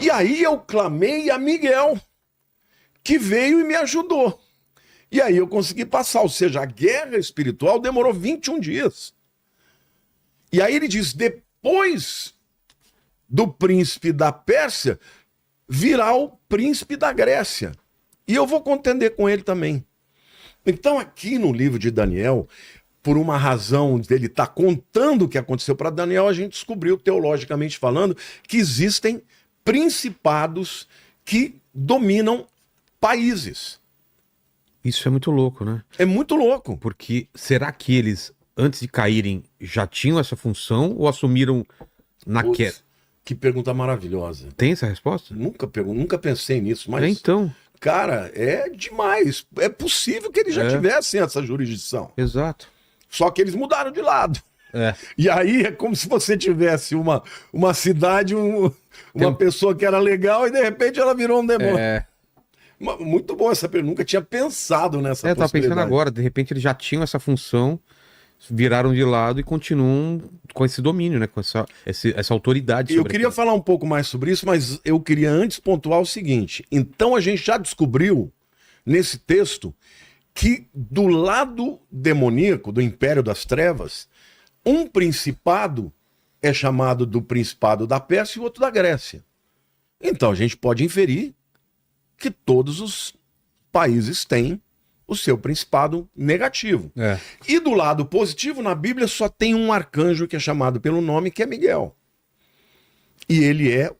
E aí eu clamei a Miguel, que veio e me ajudou. E aí eu consegui passar, ou seja, a guerra espiritual demorou 21 dias. E aí ele diz, depois do príncipe da Pérsia, virá o príncipe da Grécia. E eu vou contender com ele também. Então aqui no livro de Daniel, por uma razão dele estar contando o que aconteceu para Daniel, a gente descobriu, teologicamente falando, que existem principados que dominam países. Isso é muito louco, né? É muito louco. Porque será que eles, antes de caírem, já tinham essa função ou assumiram na Putz, queda? que pergunta maravilhosa. Tem essa resposta? Nunca pensei nisso, mas, Então, cara, é demais. É possível que eles já tivessem essa jurisdição. exato. Só que eles mudaram de lado. É. E aí é como se você tivesse uma cidade, uma pessoa que era legal e de repente ela virou um demônio. Muito bom essa pergunta. Nunca tinha pensado nessa Eu tava possibilidade. pensando agora, de repente eles já tinham essa função, viraram de lado e continuam com esse domínio, né? Com essa autoridade. Eu queria falar um pouco mais sobre isso, mas eu queria antes pontuar o seguinte. Então a gente já descobriu nesse texto que do lado demoníaco, do Império das Trevas, um principado é chamado do Principado da Pérsia e o outro da Grécia. Então a gente pode inferir que todos os países têm o seu principado negativo. E do lado positivo, na Bíblia só tem um arcanjo que é chamado pelo nome, que é Miguel. E ele é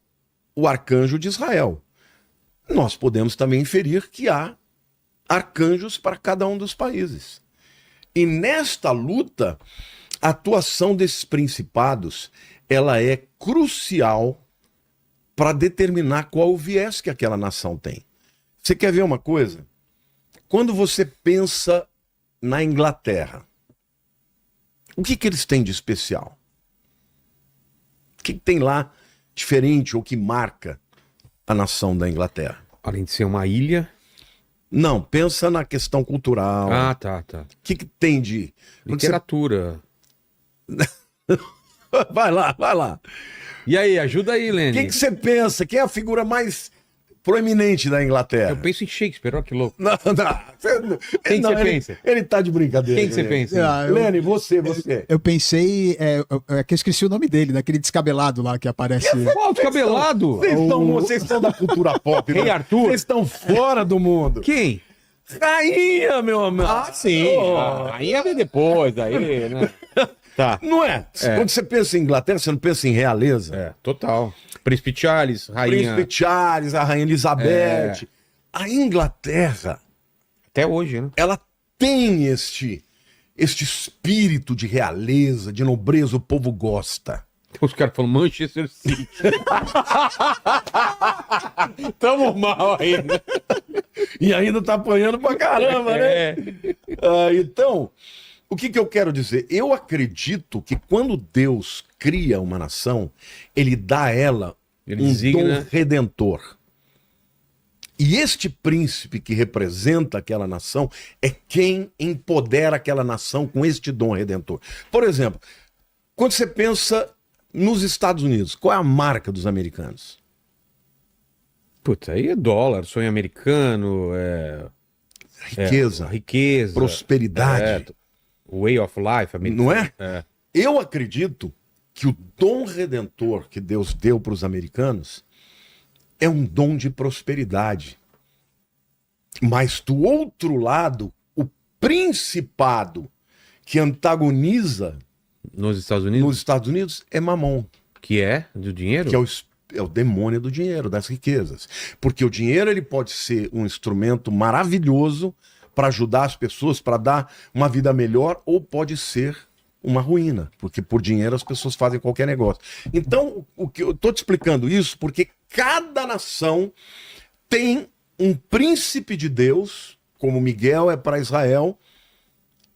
o arcanjo de Israel. Nós podemos também inferir que há arcanjos para cada um dos países. E nesta luta, a atuação desses principados, ela é crucial para determinar qual o viés que aquela nação tem. Você quer ver uma coisa? Quando você pensa na Inglaterra, o que eles têm de especial? O que tem lá diferente ou que marca a nação da Inglaterra? Além de ser uma ilha... Não, pensa na questão cultural. Ah, tá. O que tem de... Literatura. Vai lá. E aí, ajuda aí, Lene. Quem que você pensa? Quem é a figura mais proeminente da Inglaterra? Eu penso em Shakespeare, olha que louco. Não. Quem que você pensa? Ele tá de brincadeira. Quem que você pensa? Lene, você. Eu pensei... É que eu esqueci o nome dele, daquele descabelado lá que aparece... Qual descabelado? Vocês estão da cultura pop. Rei Arthur? Vocês estão fora do mundo. Quem? Rainha, meu amigo. Ah, sim. Rainha vem depois, aí, né? Tá. Não é? Quando você pensa em Inglaterra, você não pensa em realeza? Total. Príncipe Charles, rainha... Príncipe Charles, a rainha Elizabeth. A Inglaterra... Até hoje, né? Ela tem este espírito de realeza, de nobreza, o povo gosta. Os caras falam Manchester City. Tamo mal ainda. E ainda tá apanhando pra caramba, né? Então, o que eu quero dizer? Eu acredito que quando Deus cria uma nação, ele dá a ela dom redentor. E este príncipe que representa aquela nação é quem empodera aquela nação com este dom redentor. Por exemplo, quando você pensa nos Estados Unidos, qual é a marca dos americanos? Puta, aí é dólar, sonho americano, riqueza, prosperidade. Way of life americano. Não é? Eu acredito que o dom redentor que Deus deu para os americanos é um dom de prosperidade. Mas do outro lado, o principado que antagoniza nos Estados Unidos é Mamon. Que é do dinheiro? Que é o demônio do dinheiro, das riquezas. Porque o dinheiro ele pode ser um instrumento maravilhoso para ajudar as pessoas, para dar uma vida melhor, ou pode ser uma ruína, porque por dinheiro as pessoas fazem qualquer negócio. Então, o que eu estou te explicando isso porque cada nação tem um príncipe de Deus, como Miguel é para Israel,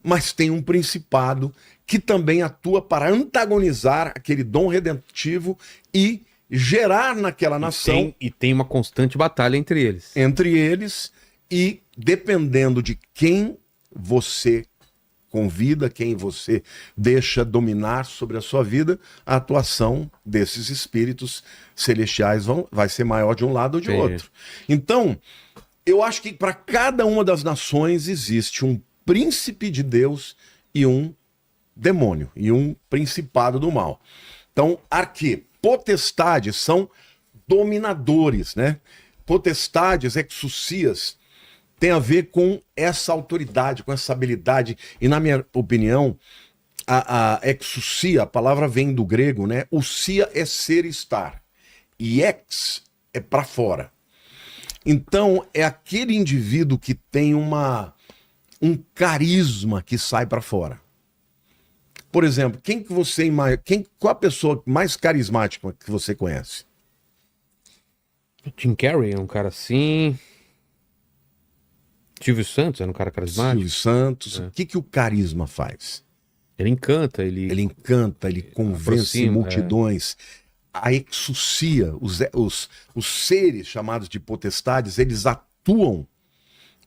mas tem um principado que também atua para antagonizar aquele dom redentivo e gerar naquela nação... E tem uma constante batalha entre eles. E dependendo de quem você convida, quem você deixa dominar sobre a sua vida, a atuação desses espíritos celestiais vai ser maior de um lado ou de outro. Então, eu acho que para cada uma das nações existe um príncipe de Deus e um demônio, e um principado do mal. Então, potestades são dominadores, né? Potestades, exousias, tem a ver com essa autoridade, com essa habilidade. E na minha opinião, a exousia, a palavra vem do grego, né? Ousia é ser e estar. E ex é para fora. Então, é aquele indivíduo que tem um carisma que sai para fora. Por exemplo, qual a pessoa mais carismática que você conhece? Jim Carrey é um cara assim. Silvio Santos era um cara carismático. Silvio Santos. O que o carisma faz? Ele encanta, ele encanta, ele convence multidões. A exousia, os seres chamados de potestades, eles atuam,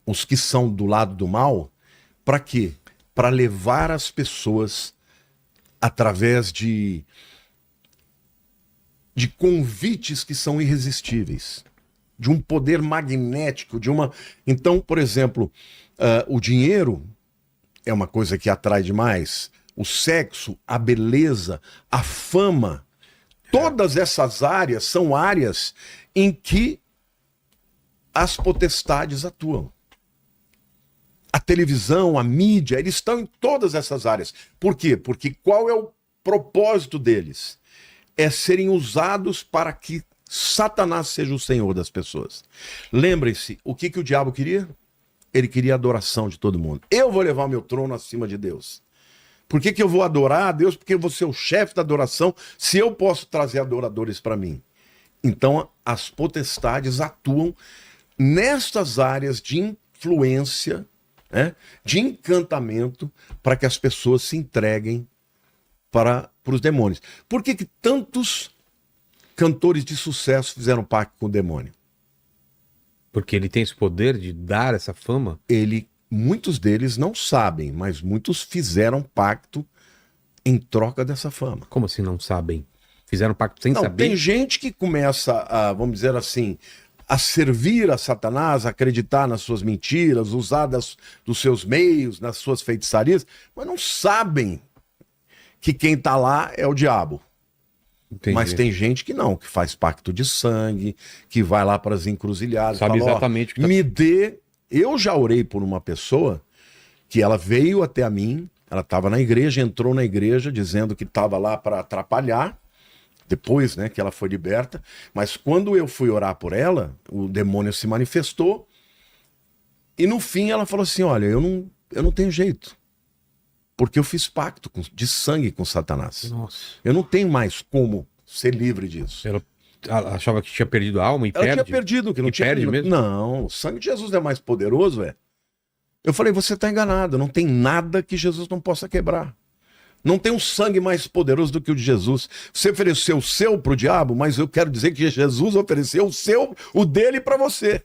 os que são do lado do mal, para quê? Para levar as pessoas através de convites que são irresistíveis, de um poder magnético, Então, por exemplo, o dinheiro é uma coisa que atrai demais, o sexo, a beleza, a fama, todas essas áreas são áreas em que as potestades atuam. A televisão, a mídia, eles estão em todas essas áreas. Por quê? Porque qual é o propósito deles? É serem usados para que Satanás seja o senhor das pessoas. Lembrem-se, o que o diabo queria? Ele queria a adoração de todo mundo. Eu vou levar meu trono acima de Deus. Por que eu vou adorar a Deus? Porque eu vou ser o chefe da adoração, se eu posso trazer adoradores para mim. Então, as potestades atuam nestas áreas de influência, né, de encantamento, para que as pessoas se entreguem para os demônios. Por que tantos cantores de sucesso fizeram pacto com o demônio? Porque ele tem esse poder de dar essa fama? Muitos deles não sabem, mas muitos fizeram pacto em troca dessa fama. Como assim não sabem? Fizeram pacto sem saber? Tem gente que começa a, vamos dizer assim, a servir a Satanás, a acreditar nas suas mentiras, usar dos seus meios, nas suas feitiçarias, mas não sabem que quem está lá é o diabo. Entendi. Mas tem gente que não, que faz pacto de sangue, que vai lá para as encruzilhadas. Sabe fala, exatamente o que tá... Me dê... Eu já orei por uma pessoa que ela veio até a mim, ela estava na igreja, entrou na igreja dizendo que estava lá para atrapalhar, depois, né, que ela foi liberta, mas quando eu fui orar por ela, o demônio se manifestou e no fim ela falou assim, olha, eu não tenho jeito, porque eu fiz pacto de sangue com Satanás. Nossa. Eu não tenho mais como ser livre disso. Ela achava que tinha perdido a alma e ela perde? Ela tinha perdido, que não tinha perde mesmo? Não, o sangue de Jesus é mais poderoso, velho. Eu falei, você está enganado, não tem nada que Jesus não possa quebrar. Não tem um sangue mais poderoso do que o de Jesus. Você ofereceu o seu para o diabo, mas eu quero dizer que Jesus ofereceu o dele para você.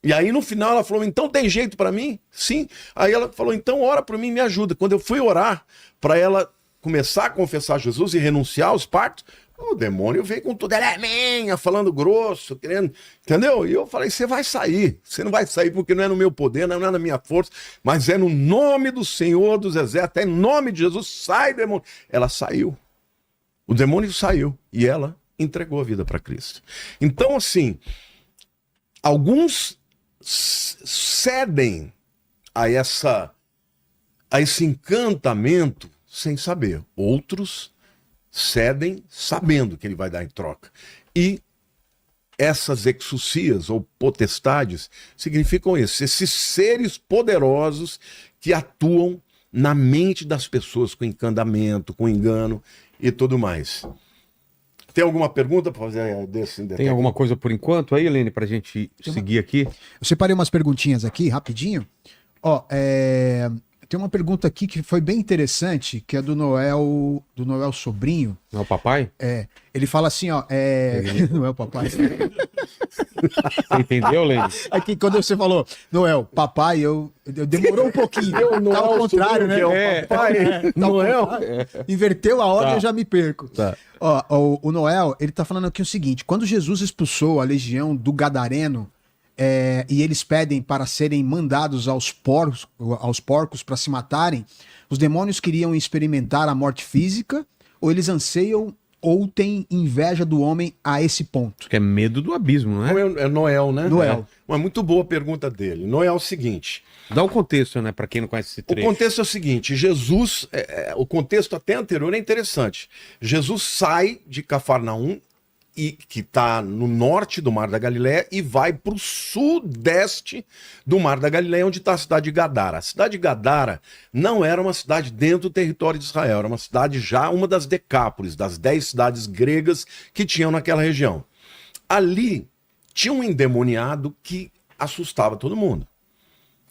E aí no final ela falou, então tem jeito para mim? Sim. Aí ela falou, então ora por mim, me ajuda. Quando eu fui orar para ela começar a confessar Jesus e renunciar aos pactos, o demônio veio com tudo, ela é minha, falando grosso, querendo, entendeu? E eu falei, você vai sair, você não vai sair porque não é no meu poder, não é na minha força, mas é no nome do Senhor dos Exércitos, é em nome de Jesus, sai demônio. Ela saiu, o demônio saiu e ela entregou a vida para Cristo. Então assim, alguns cedem a esse encantamento sem saber, outros cedem sabendo que ele vai dar em troca. E essas exousias ou potestades significam isso, esses seres poderosos que atuam na mente das pessoas com encantamento, com engano e tudo mais. Tem alguma pergunta para fazer desse? Tem alguma coisa por enquanto aí, Helene, para a gente seguir aqui? Eu separei umas perguntinhas aqui, rapidinho. Ó, Tem uma pergunta aqui que foi bem interessante, que é do Noel Sobrinho. Não é o papai? Ele fala assim, ó, não é o papai. Você entendeu, Lênin? Aqui quando você falou, Noel, papai, eu demorou um pouquinho. Tá ao contrário, né? Noel. Inverteu a ordem, eu já me perco. Tá. Ó, o Noel, ele tá falando aqui o seguinte, quando Jesus expulsou a legião do Gadareno, e eles pedem para serem mandados aos porcos para se matarem, os demônios queriam experimentar a morte física, ou eles anseiam ou têm inveja do homem a esse ponto? Que é medo do abismo, não é? É Noel, né? Noel. Uma muito boa pergunta dele. Noel é o seguinte: Dá o contexto, né, pra quem não conhece esse o trecho. contexto é o seguinte, Jesus, o contexto até anterior é interessante. Jesus sai de Cafarnaum, que está no norte do Mar da Galileia, e vai para o sudeste do Mar da Galileia, onde está a cidade de Gadara. A cidade de Gadara não era uma cidade dentro do território de Israel, era uma cidade já, uma das Decápolis, das 10 cidades gregas que tinham naquela região. Ali tinha um endemoniado que assustava todo mundo.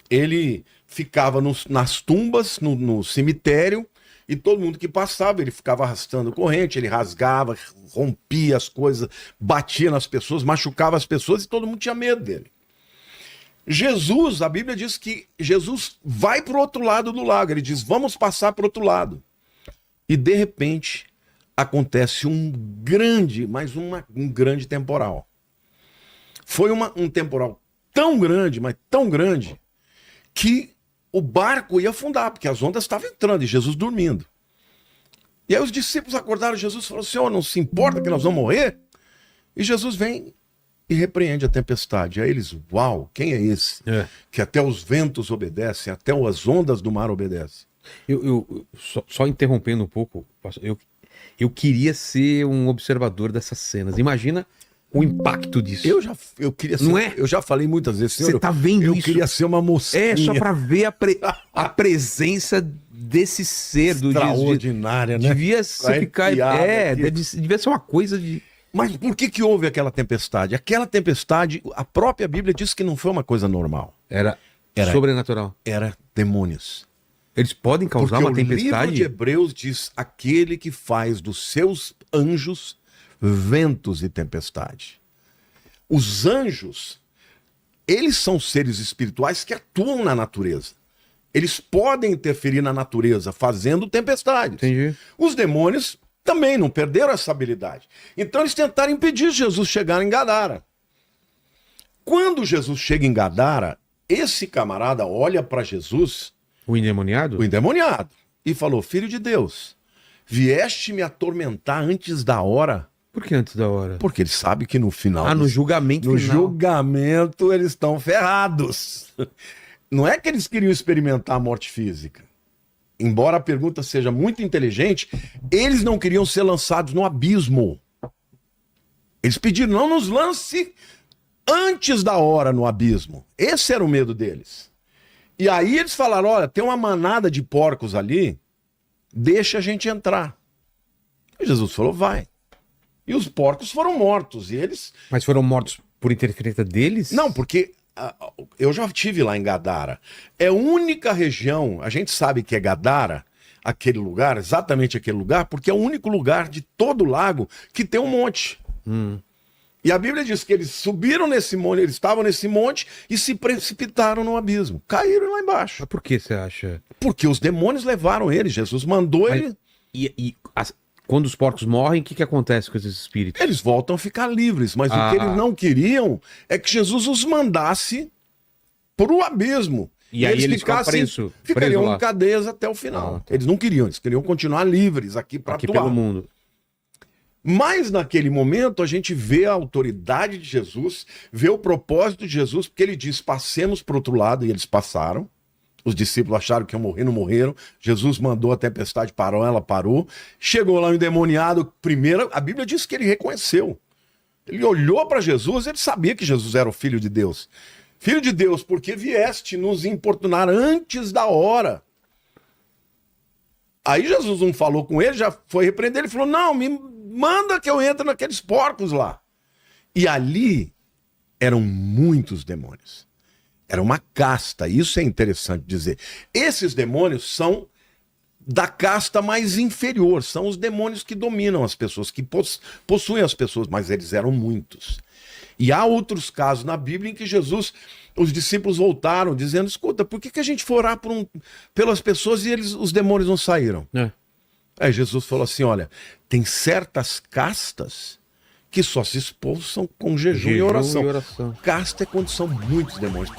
Ele ficava nas tumbas, no cemitério, e todo mundo que passava, ele ficava arrastando corrente, ele rasgava, rompia as coisas, batia nas pessoas, machucava as pessoas e todo mundo tinha medo dele. Jesus, a Bíblia diz que Jesus vai para o outro lado do lago, ele diz, vamos passar para o outro lado. E de repente acontece um grande temporal. Foi um temporal tão grande, mas tão grande, que o barco ia afundar, porque as ondas estavam entrando e Jesus dormindo. E aí os discípulos acordaram, Jesus falou, Senhor, não se importa que nós vamos morrer? E Jesus vem e repreende a tempestade. Aí eles, uau, quem é esse? Que até os ventos obedecem, até as ondas do mar obedecem. Só interrompendo um pouco, eu queria ser um observador dessas cenas. Imagina o impacto disso. Eu queria ser, não é? Eu já falei muitas vezes, Senhor, você tá vendo eu isso? queria ser uma mosquinha. É, só pra ver a presença desse ser do Jesus. Extraordinária, né? Devia ser ficar. Devia ser uma coisa de. Mas por que houve aquela tempestade? Aquela tempestade, a própria Bíblia diz que não foi uma coisa normal. Era sobrenatural. Era demônios. Eles podem causar uma tempestade? O livro de Hebreus diz, aquele que faz dos seus anjos ventos e tempestade. Os anjos, eles são seres espirituais que atuam na natureza. Eles podem interferir na natureza fazendo tempestades. Entendi. Os demônios também não perderam essa habilidade. Então eles tentaram impedir Jesus de chegar em Gadara. Quando Jesus chega em Gadara, esse camarada olha para Jesus, o endemoniado, e falou, filho de Deus, vieste me atormentar antes da hora? Por que antes da hora? Porque ele sabe que no final... no julgamento no final. julgamento eles estão ferrados. Não é que eles queriam experimentar a morte física. Embora a pergunta seja muito inteligente, eles não queriam ser lançados no abismo. Eles pediram, não nos lance antes da hora no abismo. Esse era o medo deles. E aí eles falaram, olha, tem uma manada de porcos ali, deixa a gente entrar. E Jesus falou, vai. E os porcos foram mortos, e eles... Mas foram mortos por interferência deles? Não, porque eu já estive lá em Gadara. É a única região, a gente sabe que é Gadara, aquele lugar, exatamente aquele lugar, porque é o único lugar de todo o lago que tem um monte. E a Bíblia diz que eles subiram nesse monte, eles estavam nesse monte e se precipitaram no abismo. Caíram lá embaixo. Mas por que você acha? Porque os demônios levaram ele, Jesus mandou ele... Quando os porcos morrem, o que acontece com esses espíritos? Eles voltam a ficar livres, mas o que eles não queriam é que Jesus os mandasse pro abismo. E aí eles ficariam em cadeias até o final. Tá. Eles não queriam, eles queriam continuar livres aqui para atuar. Pelo mundo. Mas naquele momento a gente vê a autoridade de Jesus, vê o propósito de Jesus, porque ele diz, passemos para o outro lado, e eles passaram. Os discípulos acharam que iam morrer, não morreram. Jesus mandou a tempestade, parou, ela parou. Chegou lá o endemoniado, primeiro, a Bíblia diz que ele reconheceu. Ele olhou para Jesus, ele sabia que Jesus era o Filho de Deus. Filho de Deus, porque vieste nos importunar antes da hora. Aí Jesus não falou com ele, já foi repreender, ele falou, não, me manda que eu entre naqueles porcos lá. E ali eram muitos demônios. Era uma casta, isso é interessante dizer. Esses demônios são da casta mais inferior, são os demônios que dominam as pessoas, que possuem as pessoas, mas eles eram muitos. E há outros casos na Bíblia em que Jesus, os discípulos voltaram dizendo, escuta, por que a gente for orar pelas pessoas e os demônios não saíram? Aí Jesus falou assim, olha, tem certas castas que só se expulsam com jejum e oração. Casta é quando são muitos demônios.